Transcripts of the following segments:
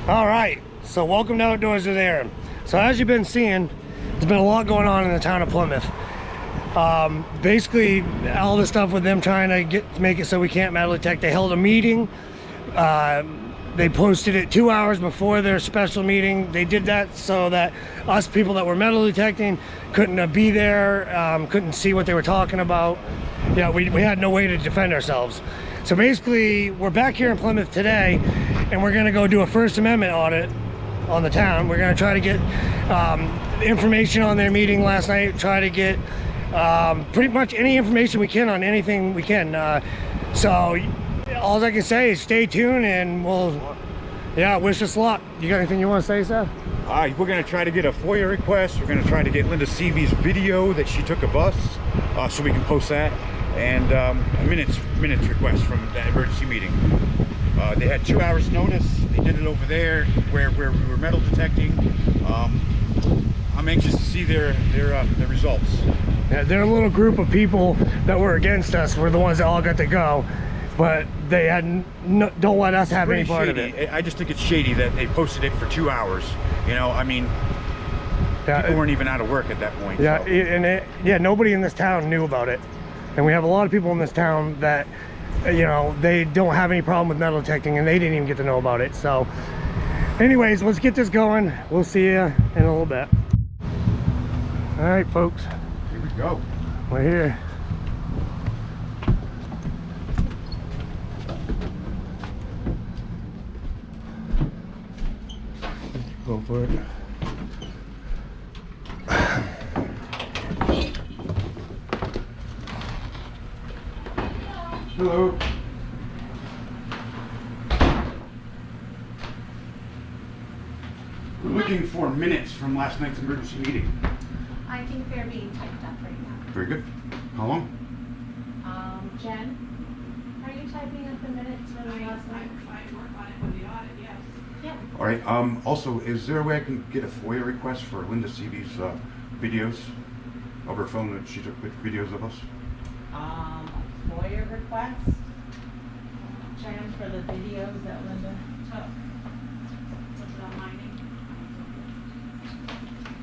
All right, so welcome to Outdoors with Aaron. So as you've been seeing, there's been a lot going on in the town of Plymouth. Basically, all the stuff with them trying to make it so we can't metal detect. They held a meeting. They posted it 2 hours before their special meeting. They did that so that us people that were metal detecting couldn't be there, couldn't see what they were talking about. Yeah, we had no way to defend ourselves. So basically, we're back here in Plymouth today, and we're gonna go do a First Amendment audit on the town. We're gonna try to get information on their meeting last night, try to get pretty much any information we can on anything we can. So all I can say is stay tuned, and wish us luck. You got anything you want to say, Seth? We're going to try to get a FOIA request. We're going to try to get Linda Seavey's video that she took of us, so we can post that, and a minutes request from that emergency meeting. They had 2 hours notice. They did it over there where we were metal detecting. I'm anxious to see their results. Yeah, their little group of people that were against us were the ones that all got to go, but they don't let us have any part of it. I just think it's shady that they posted it for 2 hours. You know, I mean, people weren't even out of work at that point. Yeah, so. Nobody in this town knew about it, and we have a lot of people in this town that, you know, they don't have any problem with metal detecting, and they didn't even get to know about it. So, anyways, let's get this going. We'll see you in a little bit. All right, folks. Here we go. We're here. Go for it. Hello. We're looking for minutes from last night's emergency meeting. I think they're being typed up right now. Very good. How long? Jen, are you typing up the minutes for the last night? I work on it with the audit, yes. Yeah. All right. Also, is there a way I can get a FOIA request for Linda Seavey's videos of her phone that she took videos of us? FOIA request, Jen, for the videos that Linda took. Was it on my name?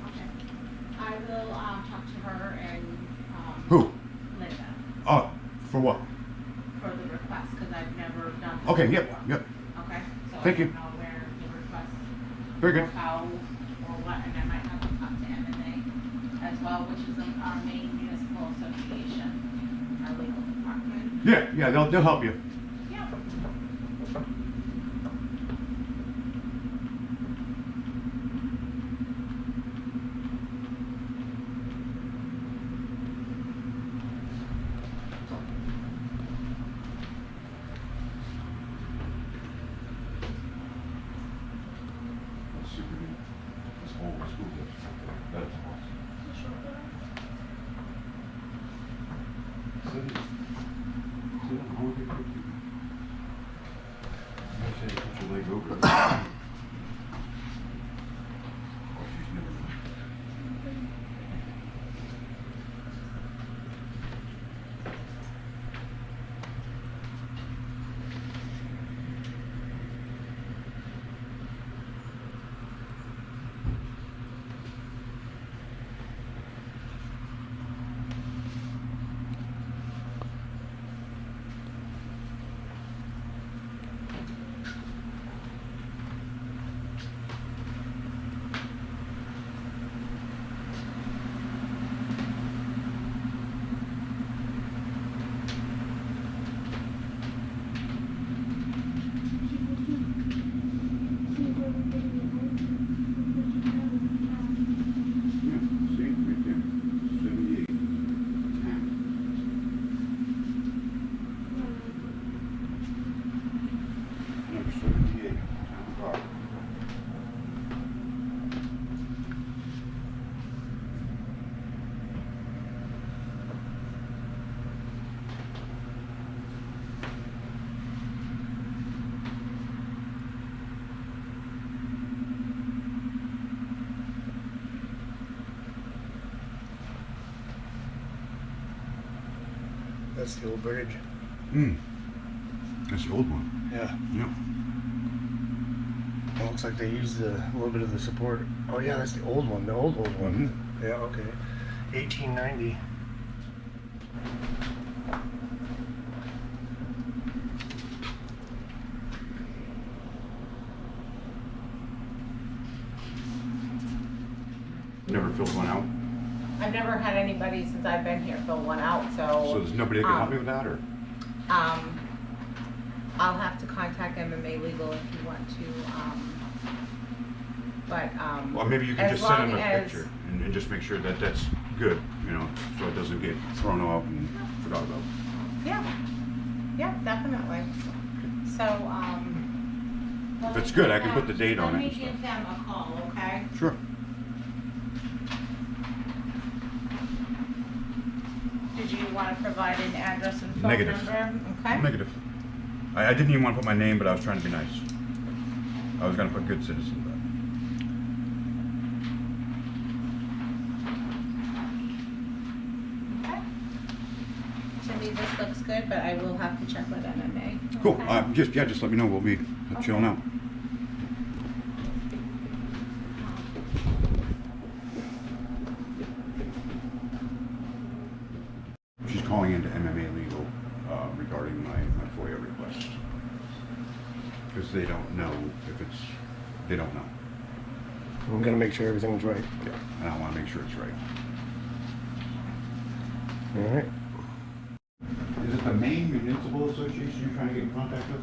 Okay. I will talk to her and Who? Linda Oh, for what? for the request, because I've never done. Okay. this Yep. before. Yep. Okay. So Thank I you. don't know where the request. Very good. Or how or what, and I might have to talk to MMA as well, which is our main municipal association, our legal department. Yeah. They'll help you. Yeah. That's the old bridge. That's the old one. Yeah. Yep. It looks like they used a little bit of the support. Oh yeah, that's the old one, the old one. Yeah, okay. 1890. Never filled one out? I've never had anybody since I've been here fill one out, so. So there's nobody that can help me with that, or? I'll have to contact MMA Legal if you want to, Well, maybe you can as just send them long a as- picture and just make sure that that's good, you know, so it doesn't get thrown out and forgot about. Yeah, yeah, definitely. So, If it's good, I can put the date on it and Let me stuff. give them a call, okay? Sure. Did you want to provide an address and phone Negative. number? Okay. Negative. I didn't even want to put my name, but I was trying to be nice. I was going to put good citizen, Okay. To me, this looks good, but I will have to check with MMA. but cool. Okay? Just let me know. We'll be chilling out. She's calling into MMA Legal regarding my FOIA request. Because they don't know if it's, they don't know. I'm gonna make sure everything's right. Yeah, and I want to make sure it's right. All right. Is it the Maine Municipal Association you're trying to get in contact with?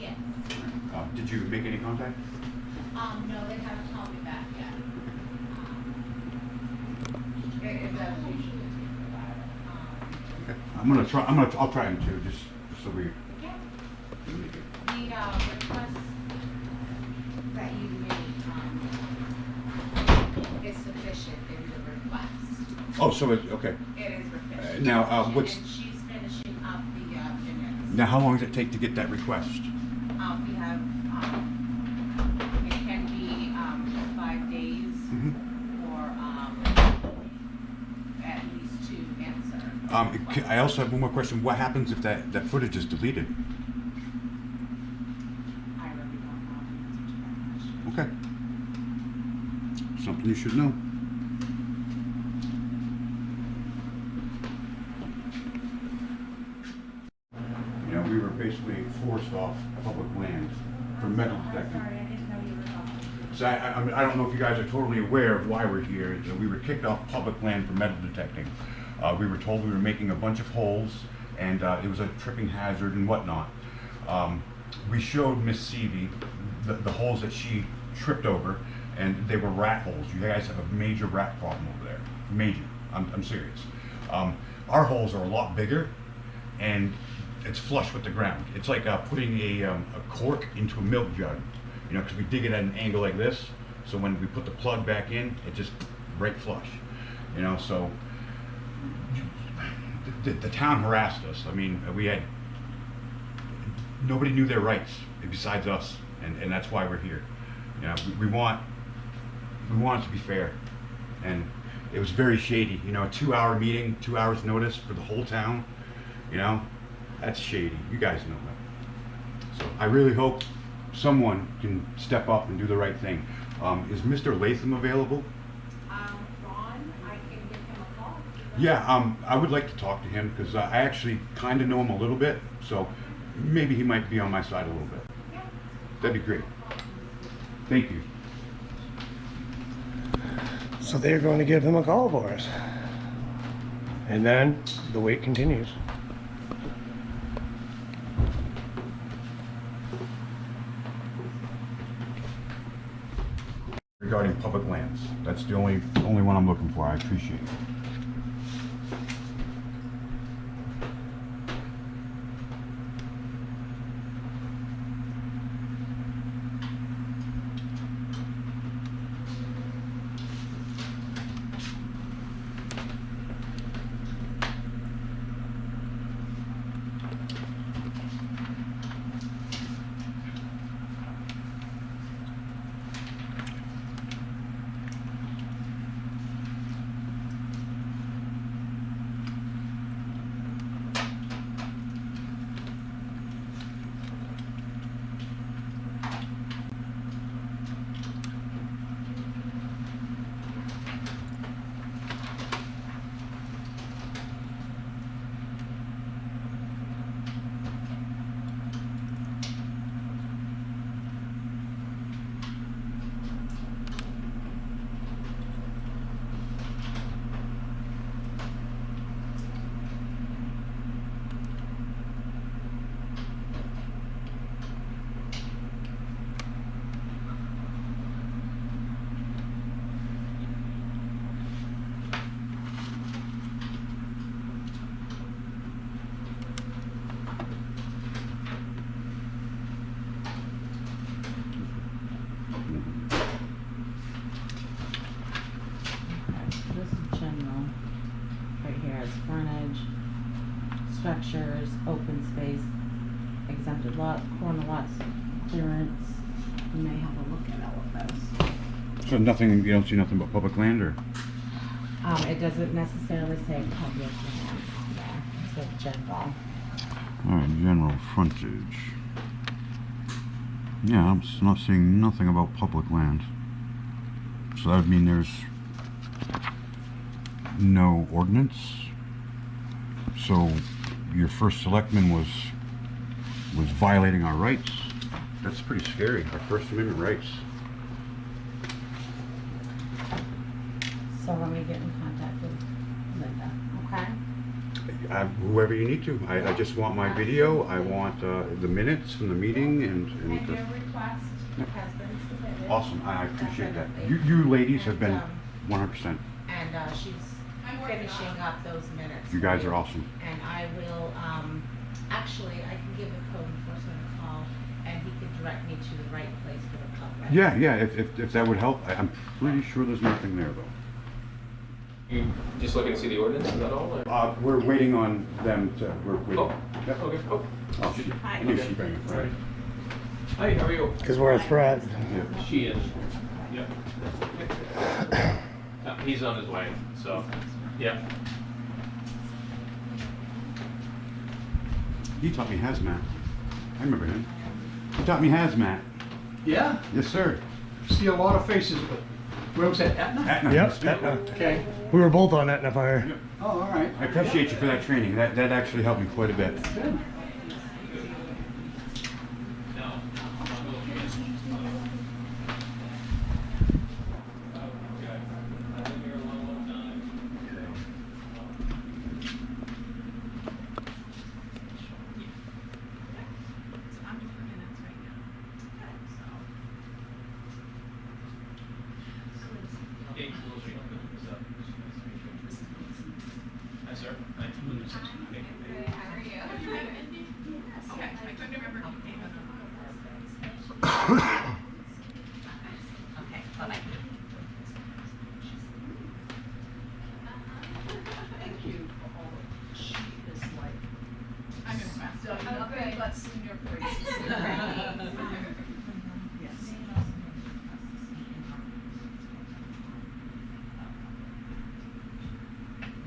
Yes. Did you make any contact? No, they haven't called me back yet. It does usually take a while. Okay. I'll try them too, just so we. Yeah. The request that you made, is sufficient in the request. Oh, so it's okay. It is sufficient. Now, what's- And she's finishing up the minutes. Now, how long does it take to get that request? We have, it can be, 5 days or, at least to answer. I also have one more question. What happens if that footage is deleted? I really don't know the answer to that question. Okay. Something you should know. You know, we were basically forced off public land for metal detecting. Sorry, I didn't know you were talking. So I don't know if you guys are totally aware of why we're here. You know, we were kicked off public land for metal detecting. We were told we were making a bunch of holes and it was a tripping hazard and whatnot. We showed Miss Seavey the holes that she tripped over, and they were rat holes. You guys have a major rat problem over there. Major. I'm serious. Our holes are a lot bigger and it's flush with the ground. It's like putting a cork into a milk jug, you know, because we dig it at an angle like this. So when we put the plug back in, it just right flush, you know. So the town harassed us. I mean, we had nobody knew their rights besides us, and that's why we're here. You know, we want it to be fair, and it was very shady. You know, a 2-hour meeting, 2 hours notice for the whole town. You know, that's shady. You guys know that. So I really hope someone can step up and do the right thing. Is Mr. Latham available? Ron, I can give him a call. Yeah, I would like to talk to him because I actually kind of know him a little bit, so maybe he might be on my side a little bit. Yeah. That'd be great. Thank you. So they're going to give him a call for us. And then the wait continues. Regarding public lands, that's the only one I'm looking for. I appreciate it. structures, open space, exempted lot, corner lots, clearance. You may have a look at all of those. So nothing, you don't see nothing but public land, or? It doesn't necessarily say public land there, it says general. Alright, general frontage. Yeah, I'm not seeing nothing about public land. So that would mean there's no ordinance. So your first selectman was violating our rights. That's pretty scary, our First Amendment rights. So let me get in contact with Linda, okay? Whoever you need to. I just want my video. I want the minutes from the meeting and And your request has been submitted. awesome. I appreciate that. Definitely. You ladies have been And, 100%. And she's finishing up those minutes. You guys are awesome. And I will, actually, I can give the code enforcement a call, and he can direct me to the right place for the public. Yeah. If that would help. I'm pretty sure there's nothing there though. You just looking to see the ordinance, is that all? Or? We're waiting on them to. We're waiting. Oh, Yep. okay. Oh, Oh, she, I knew she'd bring it, right? hi, how are you? Because we're a threat. Yeah. She is. Yep. He's on his way, so, yeah. He taught me hazmat. I remember him. He taught me hazmat. Yeah, Yes, sir. see a lot of faces, but where was that, Etna? Etna. Yep, Etna. Okay. We were both on Etna Fire. Oh, all right. I appreciate you for that training. That actually helped me quite a bit. Good. Hi, sir. Okay, bye-bye. Thank you for all the, she is like, I'm impressed. So nothing but senior praises. Yes.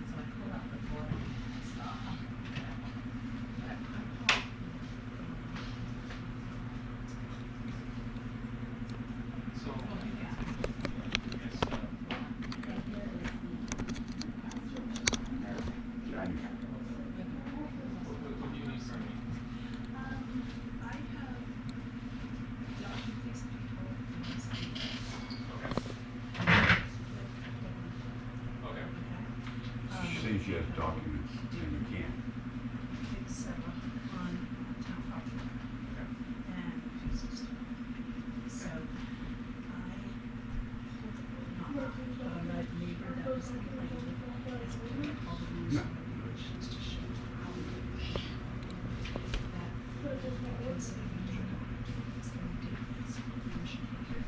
So I pulled out the board and saw. So, what do you need from me? I have documents Okay. She says she has documents and you can't. big setup on town property and refuses to. So I pulled the board off, but I'm not neighbor that was complaining. All the rules and regulations to show how we do that. It's gonna take this permission here.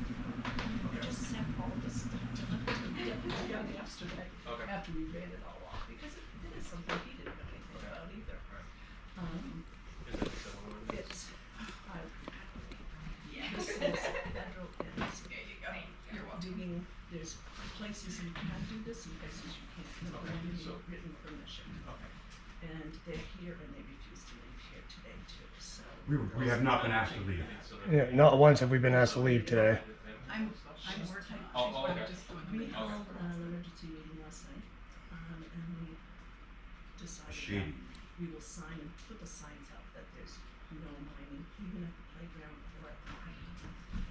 I just sent all this stuff to the deputy yesterday. Okay. After we read it all off, because it is something he didn't know anything about either. Is it civil ordinance? It's, this is federal and there you go. You're digging, there's places you can do this and places you can't. No, you need written permission. Okay. And they're here and they refuse to leave here today too, so. We have not been asked to leave. Yeah, not once have we been asked to leave today. I'm working, Oh, okay. we held an emergency meeting last night, and we decided that Shady. we will sign and put the signs up that there's no mining, even at the playground or at the mine.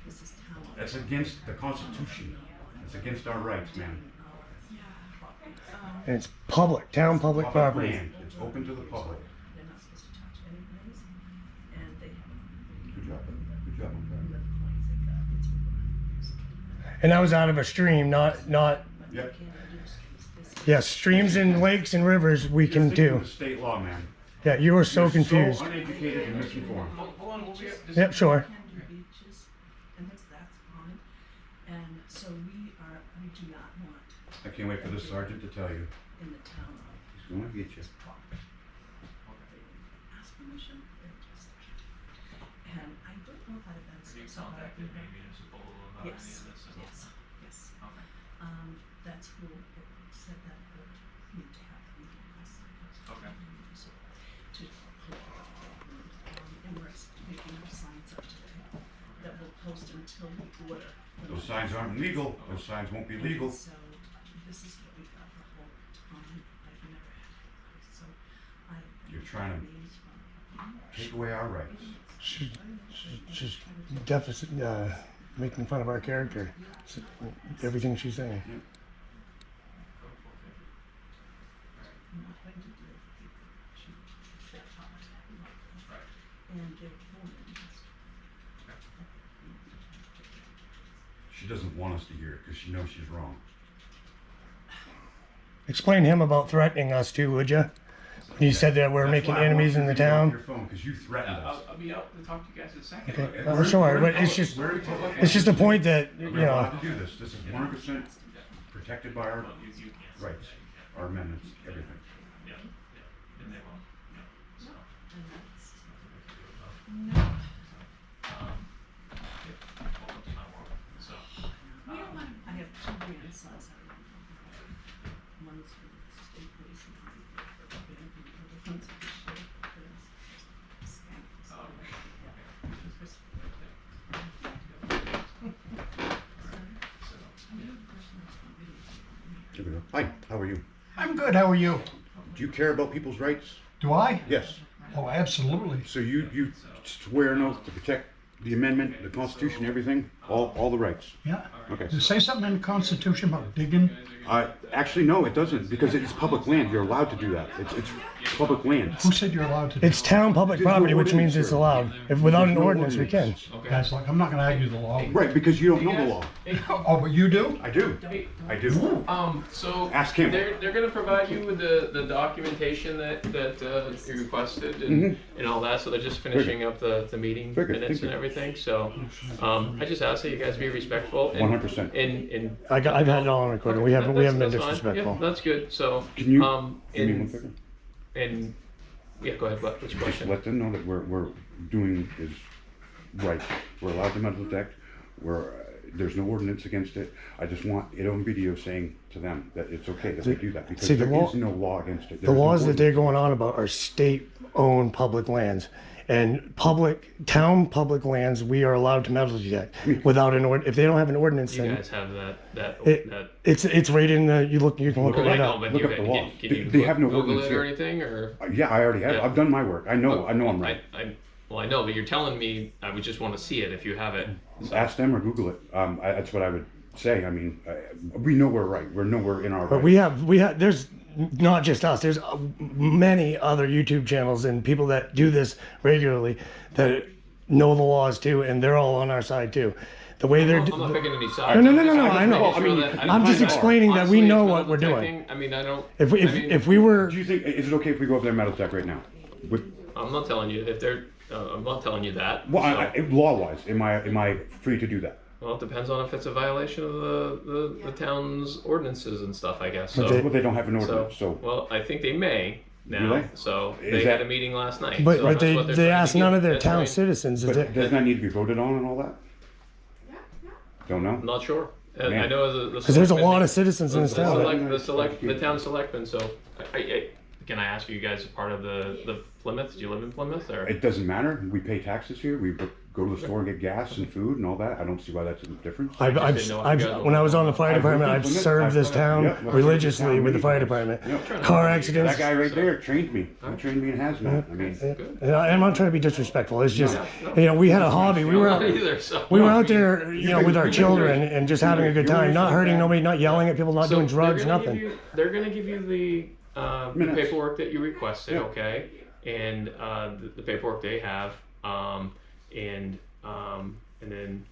This is town. That's against the Constitution. That's against our rights, man. And it's public, town public property. land. It's open to the public. They're not supposed to touch anyways, and they have Good job. Good job. the clients they got, it's over. And that was out of a stream, not, Yep. Can't do this. yes, streams and lakes and rivers we You're can thinking do. of state law, man. Yeah, you were so You're confused. So uneducated and misinformed. Hold on, we'll be, Yep, sure. Can do beaches, and that's fine, and so we do not want I can't wait for the sergeant to tell you. in the town of He's gonna get you. this property. Commission, and I don't know how to answer. You so I contacted don't know. Maine Municipal about any of Yes, this as well? yes. Okay. That's who said that we need to have the meeting last night. Okay. To and we're making our signs up to the hill that will post until we order. Those signs aren't legal. Those signs won't be legal. So this is what we got the whole time. I've never had. So I. You're trying to take away our rights. She's deficit, making fun of our character. Everything she's saying. I'm not going to do it for people. She and they're women. She doesn't want us to hear it because she knows she's wrong. Explain him about threatening us too, would you? When you said that we're That's making why I want enemies you in the to get off town. your phone because you threatened us. I'll be out to talk to you guys in a second. Okay, but- sure, but it's just, it's just a point that, you We're allowed know, to do this. This is 100% protected by our Well, you can't say rights, that. our amendments, everything. Yeah, yeah, and they won't, yeah, so. And that's. Well, it's not working, so. We don't want. I have two grandsons. One's for the state police and one for the other one's for the sheriff. Oh, Here we go. Hi, how are you? I'm good, how are you? Do you care about people's rights? Do I? Yes. Oh, absolutely. So you swear an oath to protect the amendment, the Constitution, everything, all the rights. Yeah. Okay. Does it say something in the Constitution about digging? Actually, no, it doesn't, because it's public land. You're allowed to do that. It's public land. Who said you're allowed to do it's it? town public There's no property, which means ordinance it's here. allowed. If without an There's no ordinance, we can. ordinance. Guys, like, I'm not gonna argue the law. Right, because you don't know the law. Oh, but you do? I do. I do. So Ask him. They're gonna provide you with the documentation that you requested and all that. So they're just finishing up the meeting Very good, minutes thank and you. everything. So I just ask that you guys be respectful. And, 100%. And I've had it all on recording. We haven't been that's fine. disrespectful. Yeah, that's good. So Can you give me 1 and second? and yeah, go ahead. Which Just question? let them know that we're doing is right. We're allowed to metal detect. There's no ordinance against it. I just want it on video saying to them that it's okay that we do that because See, the there law- is no law against it. The There's no laws that they're ordinance. going on about are state-owned public lands. And town public lands, we are allowed to metal detect without an if they don't have an ordinance, You then guys have that. it's right in the, you can look it I right know, up. but Look you up the can, law. can They- you they have no Google ordinance it or here. anything or? Yeah, I already have. Yeah. I've done my work. I know I'm right. Well, I know, but you're telling me I would just want to see it if you have it. Ask them or Google it. That's what I would say. I mean, we know we're right. We're nowhere in our But right. we have, there's not just us, there's many other YouTube channels and people that do this regularly that know the laws too, and they're all on our side too. The way they're, I'm not picking any sides. No, I'm just I know. making sure that- I'm just explaining that we honestly, know metal what we're doing. detecting, I mean, I don't. If we were, Do you think is it okay if we go up there and metal detect right now? I'm not telling you if they're. I'm not telling you that. Well, so- law-wise, am I free to do that? Well, it depends on if it's a violation of the town's ordinances and stuff, I guess. So, Well, they don't have an ordinance, so. well, I think they may now. Do they? So Is they that- had a meeting last night. but so but that's what they're they trying to asked do. none of their That's town right. citizens. But doesn't that need to be voted on and all that? Don't know. I'm not sure. Man. I know the Because there's a selectmen- lot of citizens in this town. the town selectmen. So, can I ask you guys part of the Plymouth? Do you live in Plymouth or? It doesn't matter. We pay taxes here. We go to the store and get gas and food and all that. I don't see why that's a difference. When I was on the fire department, I've served this town religiously with the fire department. Car accidents. That guy right there trained me. He trained me in hazmat. I mean, And I'm not trying to be disrespectful. It's just, we had a hobby. We were Not out, either. So we were out there, with our children and just having a good time, not hurting nobody, not yelling at people, not doing drugs, nothing. They're gonna give you the Minutes. paperwork that you requested, Yeah. okay, and the paperwork they have, and then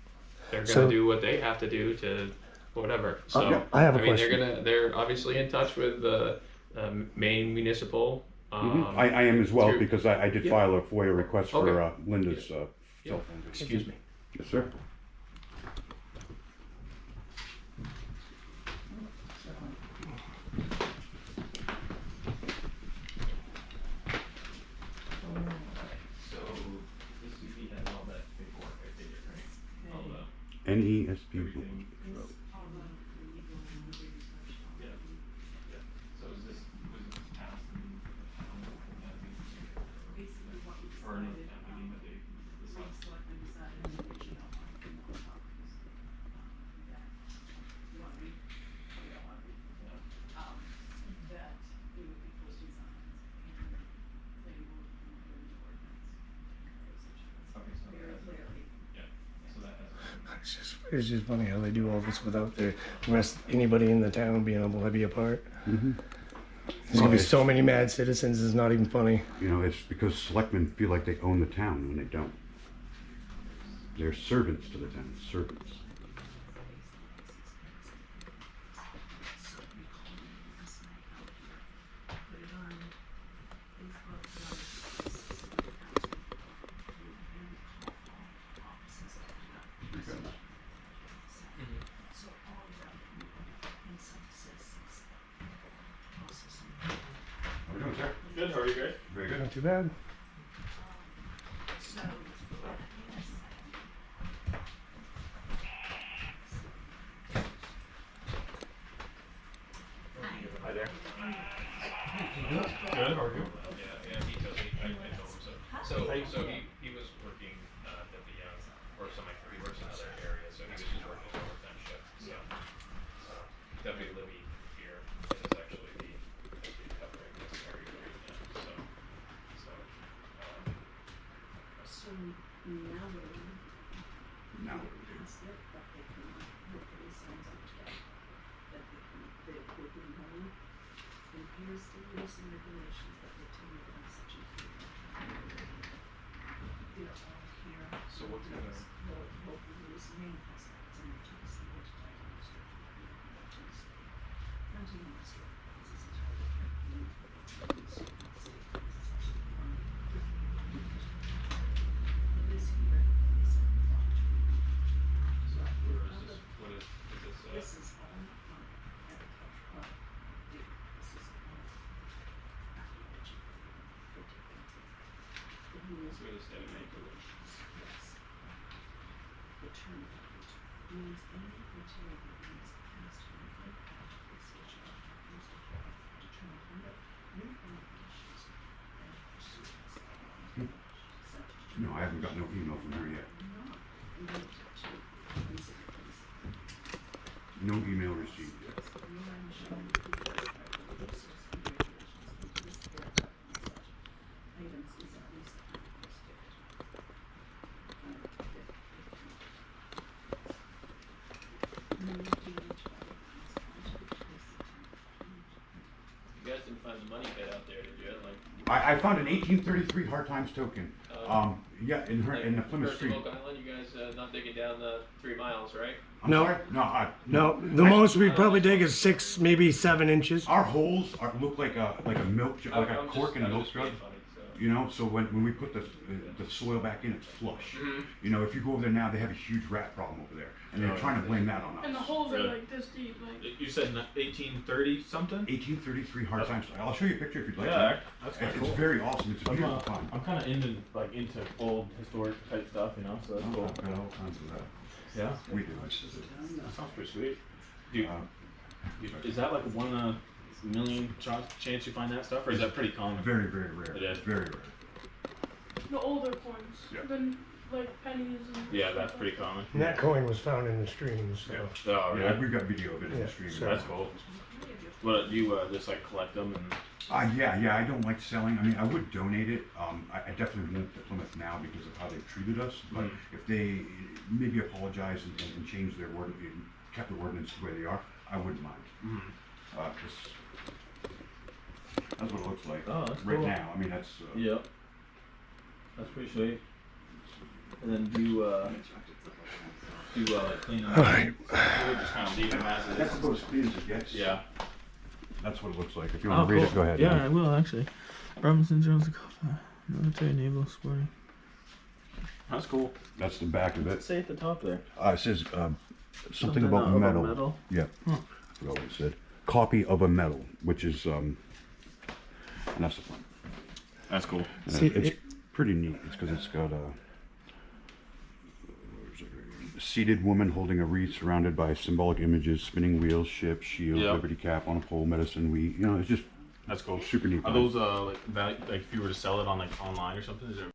they're gonna So- do what they have to do to whatever. So yeah. I have a mean, question. they're obviously in touch with the Maine Municipal. I am as well through- because I did Yeah. file a FOIA request for Okay. Linda's cell Yeah. phone. Excuse me. Yes, sir. NESP. Yeah. So is this, was this passed? Basically what we Or no, decided, I mean, but they, the selectmen decided in the original copies, that you want to read? You don't want to read? That they would be posting signs and they would put in the ordinance. Okay, so Very that has, clearly. yeah, so that has. It's just funny how they do all this without the rest, anybody in the town being able to be a part. There's gonna be so many mad citizens, it's not even funny. You know, it's because selectmen feel like they own the town when they don't. They're servants to the town, servants. Put it on Facebook, so all of them, and some citizens. Also some. How we doing, sir? Good, how are you guys? Very good. Not too bad. So, yes. Hi there. Good, how are you? Yeah, he told me, I told him so. So he was working, at the, or something, he works in another area, so he was just working his overtime shift, so. Deputy Libby here is actually the covering this area right now, so. So now we're. Now what do we do? Against it, but they can look at the signs up today. That they can go in. And here's the rules and regulations that they tell you about such a thing. They're all here. So what kind of- Local rules, main aspects, and which is the which type of restriction. Fronting and restriction. This is entirely different. This here is a lot. So Where is this, what is this this, is all on agricultural. This is all archaeology. For taking. The rules. where the state of Maine? Yes. The term package means any material that means cast from a package which are used to determine under uniform conditions and pursuits. No, I haven't got no email from her yet. No email received yet. You guys didn't find the money pit out there, did you? Like, I found an 1833 Hard Times token. Yeah, in the Plymouth Street. Oak Island, you guys not digging down the 3 miles, right? I'm No. sorry? No, the most we'd probably dig is 6, maybe 7 inches. Our holes look like a milk jug, like a I'm cork in a I'm milk just jug. being funny, so. You know, so when we put the soil back in, it's flush. Mhm. You know, if you go over there now, they have a huge rat problem over there, and they're Oh, trying to blame that on us. And the holes are Really? like this deep, like. You said 1830 something? 1833 Hard Times. I'll show you a picture if you'd like. Yeah, that's It's, kinda it's cool. very awesome. It's a beautiful find. I'm kind of into old historic type stuff, you know. So that's cool. I've got all kinds of that. Yeah, We do. that sounds pretty sweet. Dude, is that like 1 in a million chance you find that stuff, or is that pretty common? Very, very rare. It is. Very rare. The older coins Yeah. than like pennies and. Yeah, that's pretty common. And that coin was found in the streams, so. Oh, Yeah, really? we've got video of it in Yeah, the stream. so- That's cool. What do you just like collect them and? Yeah, I don't like selling. I mean, I would donate it. I definitely won't to Plymouth now because of how they've treated us. But if they maybe apologize and change their word, kept the ordinance the way they are, I wouldn't mind. 'Cause that's what it looks like Oh, that's right cool. now. I mean, that's Yep. That's pretty sweet. And then do clean them? All right. Or just kind of leave them as it that's is? about as clean as it gets. Yeah. That's what it looks like. If you want to read it, go ahead. Yeah, I will actually. Robinson Jones, military, naval, sporting. That's cool. That's the back of it. Say at the top there. It says something about of a metal. metal. Yeah, I forgot what it said. Copy of a medal, which is and that's the front. That's cool. And See, it's pretty neat. It's because it's got a seated woman holding a wreath surrounded by symbolic images, spinning wheels, ship, shield, Yep. liberty cap on a pole, medicine wheat. You know, it's just That's cool. super neat. Are those like if you were to sell it on like online or something? Is there?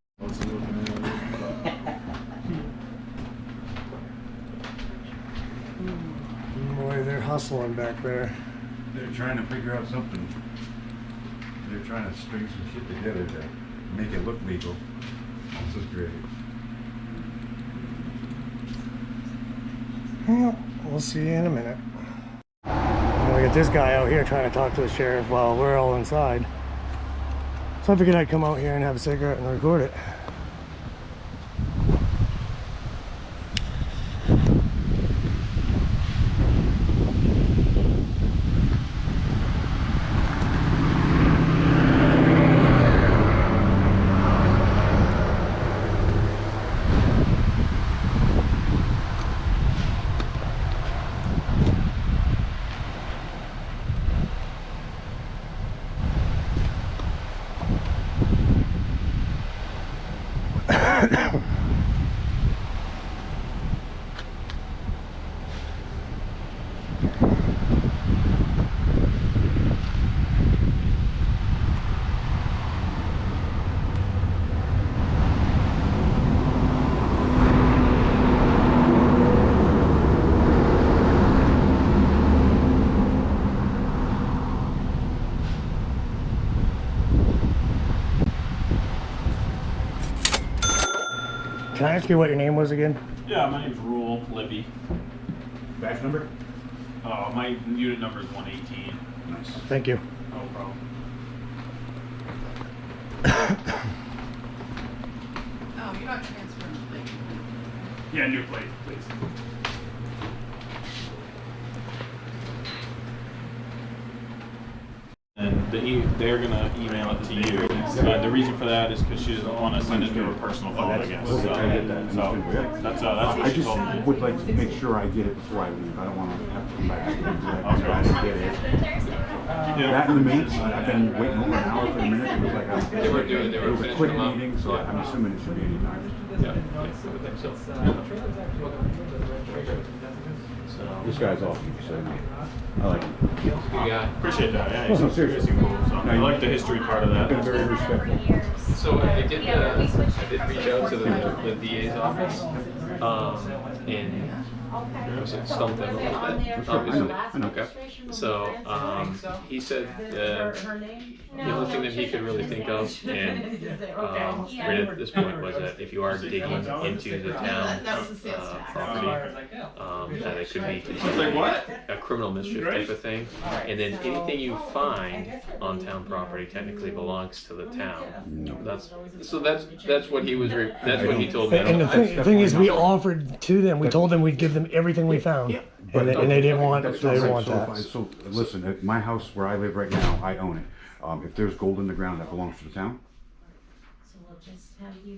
Boy, they're hustling back there. They're trying to figure out something. They're trying to string some shit together to make it look legal. This is great. Well, we'll see you in a minute. And we got this guy out here trying to talk to the sheriff while we're all inside. So I figured I'd come out here and have a cigarette and record it. Can I ask you what your name was again? Yeah, my name's Rule Libby. Badge number? My unit number is 118. Nice. Thank you. No problem. Oh, you're not transferring the plate. Yeah, new plate, please. And they're gonna email it to you. The reason for that is because she doesn't want to send it to her personal phone, I guess. So, I get that. that's I what she just told me. would like to make sure I get it before I leave. I don't want to have to come back and be like, I didn't get it. That and the meeting, I've been waiting over an hour for a minute. It was like They were it was a finishing quick them up. meeting, so I'm assuming it should be any time. Yeah, I would think so. So, This guy's awesome, so I like him. yeah. Appreciate that. Yeah, No, he's seriously. cool. So I like the history part of that. Been very respectful. So I did reach out to the DA's office, and stumped him a little bit, obviously. Okay. So he said the only thing that he could really think of, and right at this point, was that if you are digging into the town property, that it could be considered a criminal mischief type of thing, and then anything you find on town property technically belongs to the town. That's what he was. That's what he told me. And the thing is, we offered to them, we told them we'd give them everything we found. And they didn't want that. So listen, at my house where I live right now, I own it. If there's gold in the ground, that belongs to the town.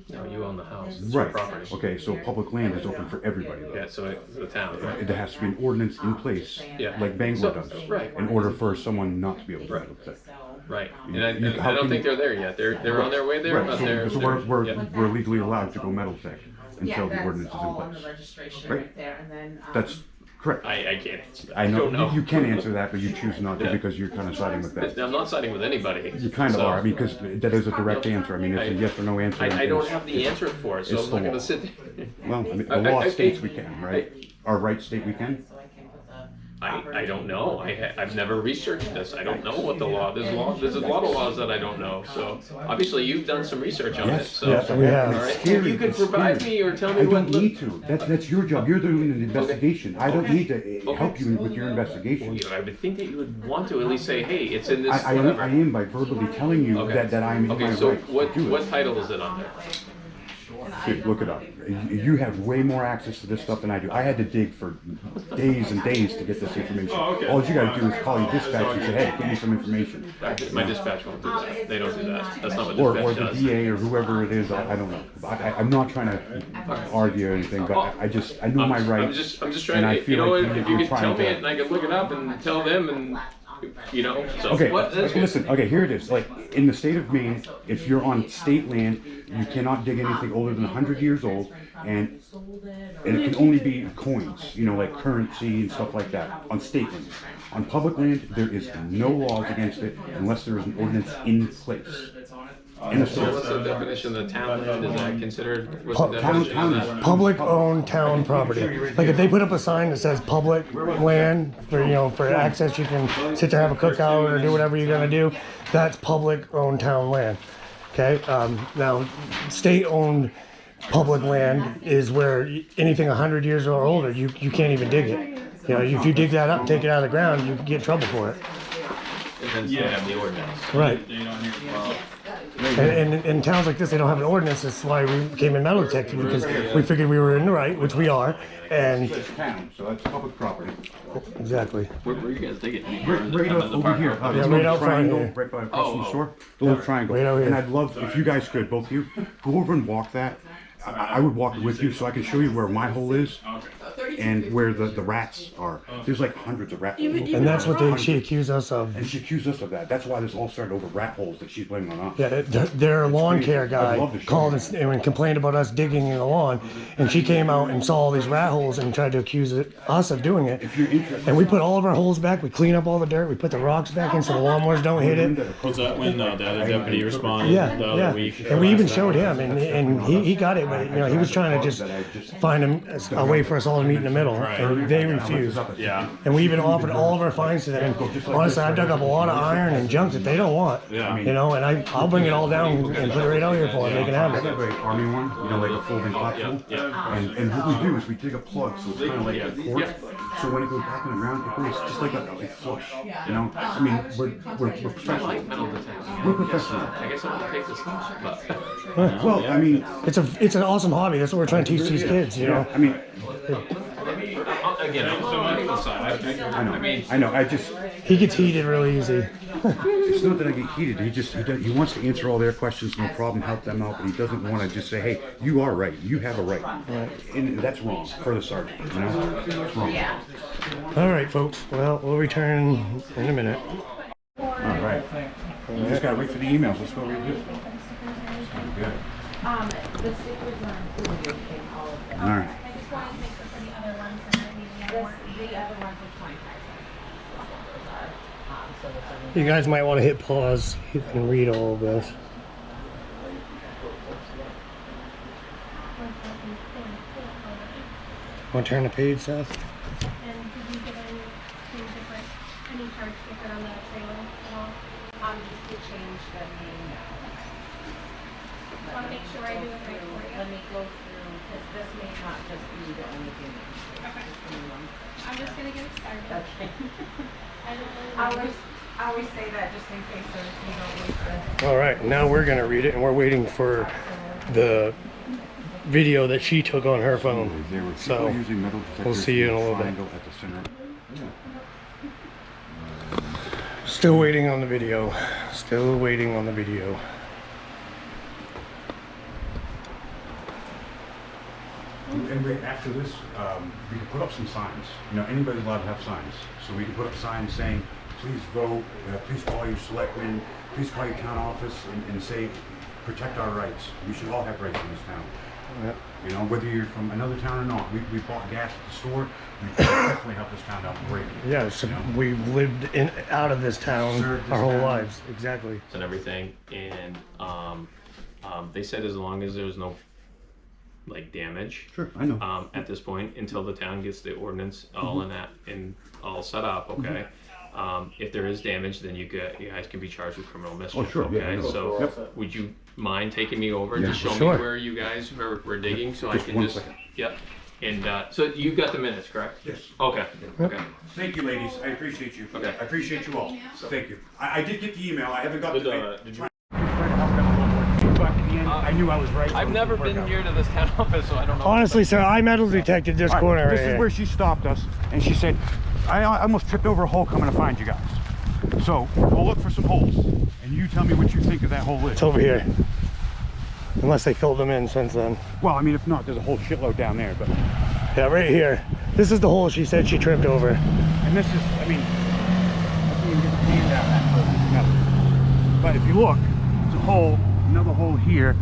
No, you own the house. It's Right. your property. Okay, so public land is open for everybody though. Yeah, so it's the town. There has to be an ordinance in place, Yeah. like Bangor does, Right. in order for someone not to be able to Right. protect. Right, and You- I don't think they're there yet. They're on their way there, Right, but they're. so we're legally allowed to go metal detect until the ordinance is in all on the place. registration Right. right there, and then, That's correct. I can't answer that. I know, don't know. you can answer that, but you choose not to Yeah. because you're kind of siding with that. I'm not siding with anybody. You kind of so- are, I mean, because that is a direct answer. I mean, it's a yes or no answer. I don't It's- have the answer for it, so it's I'm the not law. gonna sit there. Well, I mean, the I- law I- states we can, right? Our right state we can? so I can put the. I don't know. I've never researched this. I don't know what the law. There's a lot of laws that I don't know. So obviously you've done some research on it. Yes, So yes, we have. all right. Scary, If you could it's provide scary. me or tell me I what. don't need to. That's your job. You're doing an investigation. I don't need to Okay. help you with your Well, investigation. I would think that you would want to at least say, hey, it's in this. I whatever. am by verbally telling you Okay. that I'm in Okay, my so right what to do what it. title is it on there? Dude, look it up. You have way more access to this stuff than I do. I had to dig for days and days to get this information. Oh, okay. All you gotta do is call your dispatch and say, hey, give me some information. My dispatch won't do that. They don't do that. That's not what Or dispatch the does. DA or whoever it is, I don't know. I'm not trying to argue or anything, but I know my rights. I'm just trying and I to, you feel know like what, if you're you could trying tell me to- it and I could look it up and tell them and You know, so Okay, what, that's good. listen, okay, here it is. Like, in the state of Maine, if you're on state land, you cannot dig anything older than 100 years old, and it can only be coins, you know, like currency and stuff like that, on state land. On public land, there is no laws against it unless there is an ordinance in place. In the So state. what's the definition of the town land? Is that considered, what's the definition Town of is that? Public owned town property. Like if they put up a sign that says public land for, you know, for access, you can sit there, have a cookout or do whatever you're gonna do. That's public owned town land. Okay, now state owned public land is where anything 100 years or older, you can't even dig it. You know, if you dig that up and take it out of the ground, you can get in trouble for it. And then they have the ordinance. Right. And in towns like this, they don't have an ordinance. That's why we came in metal detecting, because we figured we were in the right, which we are. And It's town, so that's public property. exactly. Where you guys digging? Right up over here. Yeah, This right little out front triangle, here. right by across from the Oh. store. The little triangle. right out here. And I'd love, if you guys could, both of you, go over and walk that. I would walk with you so I can show you where my hole is and where the rats are. There's like hundreds of rat holes. And that's what she accused us of. And she accused us of that. That's why this all started over rat holes that she's blaming on us. Yeah, their lawn care I'd guy love to show called you. and complained about us digging in the lawn, and she came out and saw all these rat holes and tried to accuse us of doing it. If you're interested. And we put all of our holes back, we clean up all the dirt, we put the rocks back in so the lawnmowers don't hit it. Was that when the other deputy responded Yeah, the other yeah. week? And we even showed him, and he got it, but, you know, he was trying to just find a way for us all to meet in the middle, and they refused. Yeah. And we even offered all of our fines to them. And honestly, I dug up a lot of iron and junk that they don't want. Yeah. You know, and I'll bring it all down and put it right out here for them. They can have I it. have an army one, you know, like a folding platform. And what we do is we dig a plug, so it's kind of like a cord. So when it goes back in the ground, it goes just like a flush. You know, I mean, we're I professional. like metal detectors. We're professional. I guess I'm gonna take this but Well, I mean, It's an awesome hobby. That's what we're trying to teach these kids. You know. I mean, again, I'm on the legal side. I know. I just, He gets heated really easy. it's not that I get heated. He wants to answer all their questions, no problem, help them out, but he doesn't want to just say, hey, you are right. You have a right. And that's wrong for the sergeant. You know, it's wrong. All right, folks. Well, we'll return in a minute. All right. We just gotta wait for the emails. Let's go read this. Sounds good. The stickers are included in all of them. All right. I just wanted to make sure for the other ones and then maybe the other one. The other ones are 25 cents. So it's You guys might want to hit pause and read all of this. Want to turn the page, Seth? And did you get any different, any charge different on the trailer at all? just to change the name. I want to make sure I do it right for Let you. me go through, because this may not just be the only thing. I'm just gonna get it started. Okay. I don't really I know. always say that just in case you don't waste the. All right, now we're gonna read it, and we're waiting for the video that she took on her phone. There were So, people using metal we'll detectors see you in a little bit. triangle at the center. Still waiting on the video. Still waiting on the video. And after this, we can put up some signs. You know, anybody's allowed to have signs. So we can put up signs saying, please vote, please call your selectmen, please call your town office and say, protect our rights. We should all have rights in this town. Yep. You know, whether you're from another town or not. We bought gas at the store. We definitely helped this town out greatly. Yeah, so we've lived out of this town Served this our whole town. lives. Exactly. and everything, and they said as long as there was no like damage Sure, I know. at this point until the town gets the ordinance all in that and all set up, okay. If there is damage, then you guys can be charged with criminal mischief. sure, yeah, I Okay, know. so Yep. would you mind taking me over to show Sure. me where you guys were digging, so Just I can one just second. yep. And so you got the minutes, correct? Yes. Okay. Okay. Thank you, ladies. I appreciate you. Okay. I appreciate you all. Thank you. I did get the email. I haven't got Did the. you? I knew I was right. I've never been here to this town office, so I don't know. Honestly, sir, I metal detected this All right, corner right this is here. where she stopped us, and she said, I almost tripped over a hole coming to find you guys. So we'll look for some holes, and you tell me what you think of that hole is. It's over here. Unless they filled them in since then. Well, I mean, if not, there's a whole shitload down there, but. Yeah, right here. This is the hole she said she tripped over. And this is, I mean, I can't even get But if you look, there's a hole, another hole here.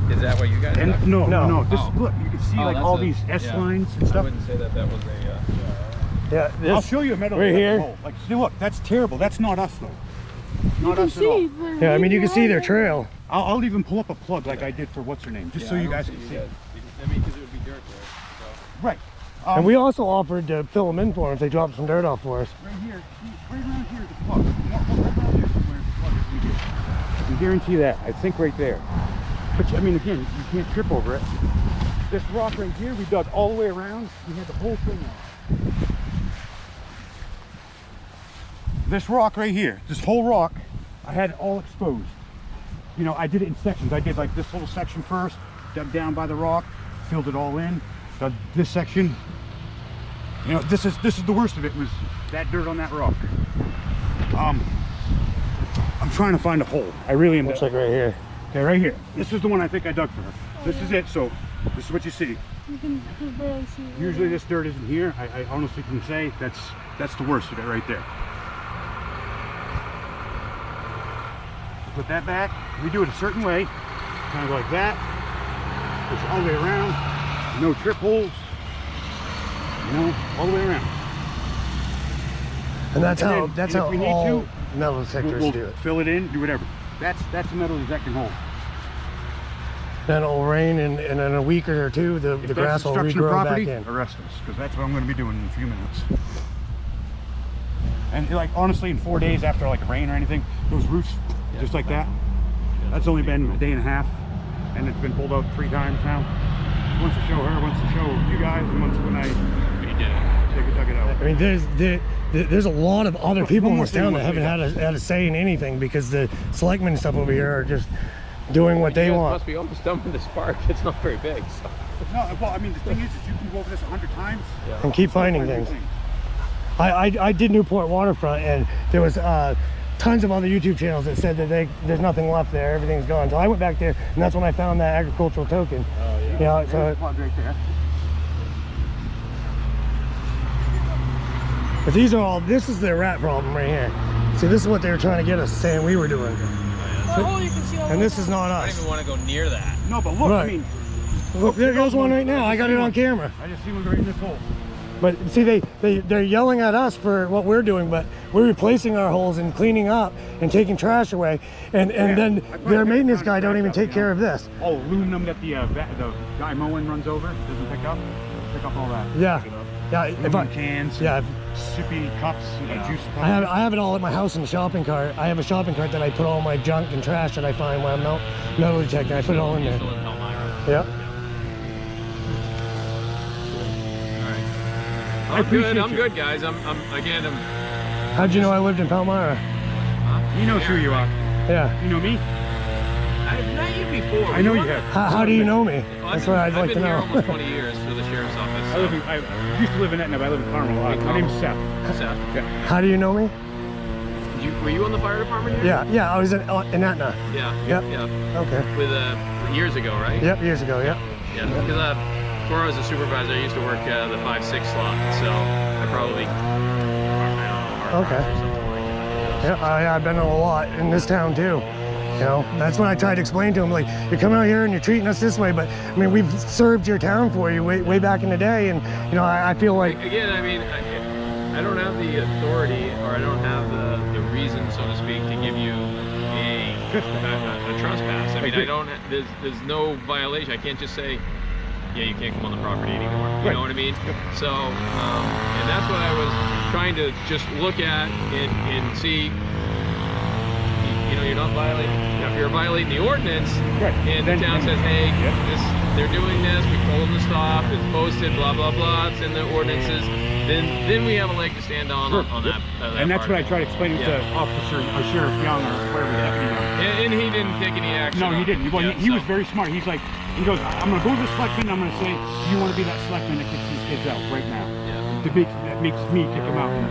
Is that what you guys And dug? no. This, Oh. look, you can see Oh, like that's all a- these S yeah. lines and I stuff. wouldn't say that was a. Yeah, this, I'll show you a metal right detector here. hole. Like, see, look, that's terrible. That's not us though. Not us at all. Yeah, I mean, you can see their trail. I'll even pull up a plug like I did for what's her name, just so you guys can see it. I mean, because it would be dirt there. Right. And we also offered to fill them in for them if they dropped some dirt off for us. Right here, right around here is a plug. Right around there somewhere is a plug if we did. I can guarantee that. I think right there. But I mean, again, you can't trip over it. This rock right here, we dug all the way around. We had the whole thing out. This rock right here, this whole rock, I had it all exposed. You know, I did it in sections. I did like this little section first, dug down by the rock, filled it all in, dug this section. You know, this is the worst of it, was that dirt on that rock. I'm trying to find a hole. I really am. Looks like right here. Okay, right here. This is the one I think I dug for her. This is it. So this is what you see. You can just barely see it. Usually this dirt isn't here. I honestly can say that's the worst of it right there. Put that back. We do it a certain way, kind of like that. Push all the way around. No trip holes. You know, all the way around. And that's And how then, if we need all to, metal detectors we'll do it. fill it in, do whatever. That's a metal detecting hole. Then it'll rain, and in a week or two, the If grass that's will destruction of regrow property, back in. arrest us, because that's what I'm going to be doing in a few minutes. And like honestly, in 4 days after like rain or anything, those roots just like that. That's only been a day and a half, and it's been pulled out 3 times now. Once to show her, once to show you guys, and once when I dug it out. I mean, there's a lot of other people in more this thing town I that wanna haven't say. had a say in anything, because the selectmen and stuff over here are just doing what they want. Must be almost done with this park. It's not very big. So. No, well, I mean the thing is you can go over this 100 times And keep finding find new things. I did Newport Waterfront, and there was tons of other YouTube channels that said that there's nothing left there, everything's gone. So I went back there, and that's when I found that agricultural token. Oh yeah. You know, There's so a plug right there. but these are all. This is their rat problem right here. See, this is what they were trying to get us saying we were doing, Oh, you can see all and the this way is down. not I don't us. even want to go near that. No, but look, Right. I mean, Look, there goes one right now. I got it on camera. I just see one right in this hole. But see, they're yelling at us for what we're doing, but we're replacing our holes and cleaning up and taking trash away, and then I put their a maintenance big guy don't even up, take you care know. of this. All aluminum that the guy mowing runs over, doesn't pick up. Pick up all that. Yeah, Pick it up. yeah. If Aluminum I, cans, yeah, sippy cups, juice cups. I have it all at my house in the shopping cart. I have a shopping cart that I put all my junk and trash that I find when I'm metal detecting. I put it all in there. Still in Palmyra. Yeah. I'm appreciate good. I'm you. good, guys. I'm How'd you know I lived in Palmyra? He knows who you are. Yeah. You know me? I've met you before. I know you have. How do you know me? Well, That's what I'd like to I've been here know. almost 20 years for the sheriff's office. I used to live in Etna, but I live in Carmel. My name's Seth. Seth, How do you know me? were you on the fire department here? Yeah. I was in Etna. Yeah. Yep. Yeah. Okay. With years ago, right? Yep. Years ago. Yep. Yeah. Because before I was a supervisor, I used to work the 5-6 slot, so I probably Okay. or something like that. Yeah, I've been in a lot in this town too. You know, that's when I tried to explain to him, like, you're coming out here and you're treating us this way, but I mean, we've served your town for you way back in the day, and you know, I feel like Again, I mean, I don't have the authority, or I don't have the reason, so to speak, to give you a trespass. I mean, I don't. There's no violation. I can't just say, yeah, you can't come on the property anymore. You know what I mean? So, and that's what I was trying to just look at and see. You know, you're not violating. If you're violating the ordinance, and the town says, hey, they're doing this, we told them to stop, it's posted, blah blah blah, it's in the ordinances. Then we have a leg to stand on that. And that's part. what I tried explaining to Officer or Sheriff Young or whatever the deputy was. And he didn't take any action. No, he on it. didn't. Well, Yeah, he was so- very smart. He's like, he goes, I'm going to go to the selectmen. I'm going to say, you want to be that selectman that kicks these kids out right now. Yeah. That makes me kick them out. And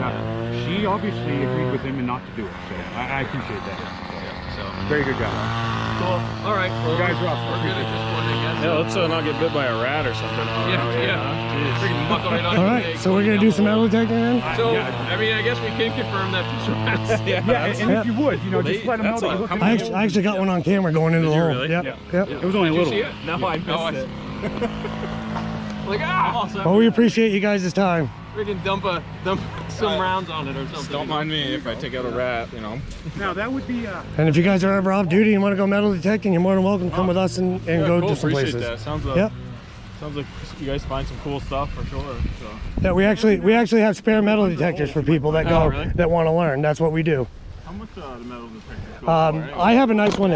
she obviously agreed with him and not to do it. So I appreciate that. Yeah. So Very good job. cool. All right. Well, You guys are off. We're good at this point, I guess. Yeah, let's not get bit by a rat or something. Yeah. Freaking muck right on All your right, leg. so we're gonna do some metal detecting then. So, I mean, I guess we can confirm that there's rats. And if you would, you know, just let them know that you look. I actually got one on camera going into the hole. really? Yep. Yep. It was only a Did you little. see it? No, I missed it. Like, ah! Well, we appreciate you guys' time. Freaking dump some rounds on it or something. Don't mind me if I take out a rat, you know. Now that would be. And if you guys are ever off duty and want to go metal detecting, you're more than welcome to come with us and go cool. to some Appreciate places. that. Sounds Yep. sounds like you guys find some cool stuff for sure. So. Yeah, we actually have spare metal detectors for people that go really? that want to learn. That's what we do. How much the metal detector? I have a nice one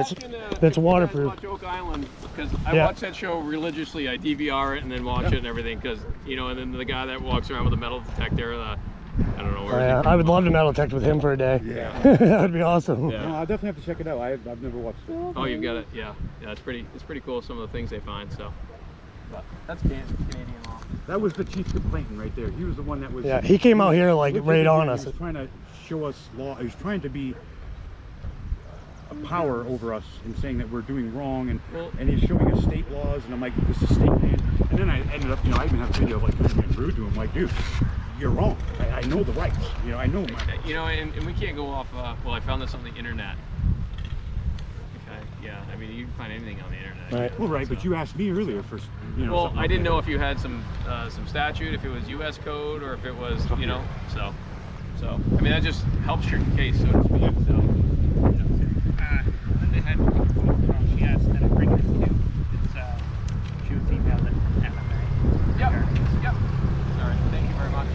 that's waterproof. Watch Oak Island because I Yeah. watch that show religiously. I DVR it and then watch it and everything because you know. And then the guy that walks around with a metal detector, I don't know where. Yeah, I would love to metal detect with him for a day. Yeah. That would be awesome. Yeah. No, I'll definitely have to check it out. I've never watched it. Oh, you've got it. Yeah, it's pretty cool. Some of the things they find. So, but that's Canadian law. That was the chief complainant right there. He was the one that was. Yeah, he came out here like Looked right at on it, us. He was trying to show us law. He was trying to be a power over us and saying that we're doing wrong, and he's showing us state laws, and I'm like, this is state land. And then I ended up, you know, I even have a video of like being rude to him, like, dude, you're wrong. I know the rights. You know, I know my. You know, and we can't go off. Well, I found this on the internet. Okay. Yeah. I mean, you can find anything on the internet. Right. Well, right, but you asked me earlier for, you know. Well, something I like didn't that. know if you had some statute, if it was U.S. code, or if it was, you know, so I mean that just helps your case, so to speak. So. Linda had, she asked that I bring this to. It's she was emailed at MMA. Yep. All right. Thank you very much.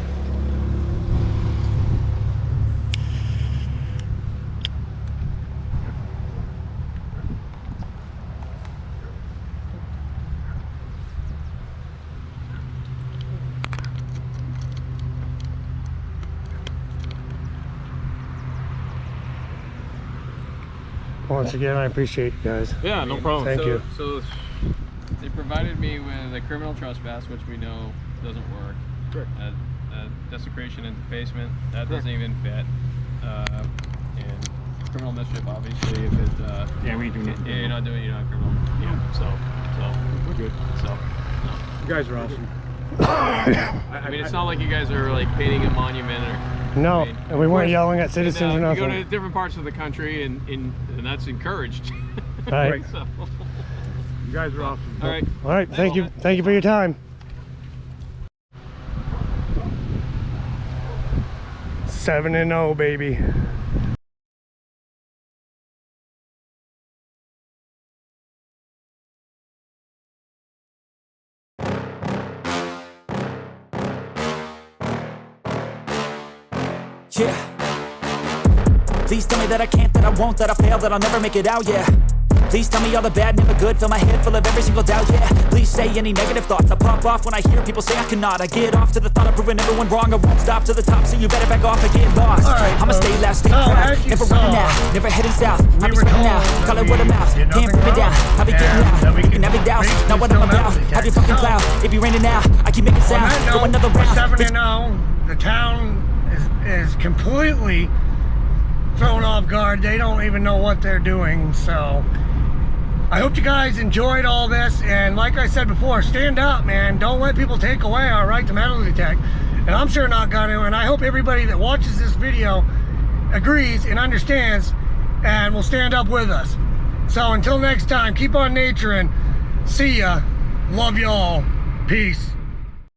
Once again, I appreciate you guys. Yeah, no problem. Thank you. So they provided me with a criminal trespass, which we know doesn't work. Correct. Desecration and defacement, that doesn't even fit. And criminal mischief, obviously, if it. Yeah, we ain't doing nothing. Yeah, you're not doing, you're not criminal. Yeah. So We're good. no. You guys are awesome. I mean, it's not like you guys are like painting a monument or. No, I mean, and we weren't yelling at and, citizens or you nothing. go to different parts of the country, and that's encouraged. Right. So, You guys are awesome. all right. All right, thank you for your time. 7-0, baby. Yeah. Please tell me that I can't, that I won't, that I fail, that I'll never make it out, yeah. Please tell me all the bad, never good, fill my head full of every single doubt, yeah. Please say any negative thoughts, I pop off when I hear people say I cannot. I get off to the thought of proving everyone wrong, I won't stop to the top, so you better back off and get lost. I'ma stay loud, stay proud, never running out, never heading south. I'll be sweating out, call it word of mouth, can't put me down, I'll be getting loud. You can have your doubts, not what I'm about, have your fucking clout, it be raining now, I keep making sound, go another round. 7-0, the town is completely thrown off guard. They don't even know what they're doing. So I hope you guys enjoyed all this, and like I said before, stand up, man. Don't let people take away our right to metal detect, and I'm sure not gonna. And I hope everybody that watches this video agrees and understands and will stand up with us. So until next time, keep on naturing. See ya. Love y'all. Peace.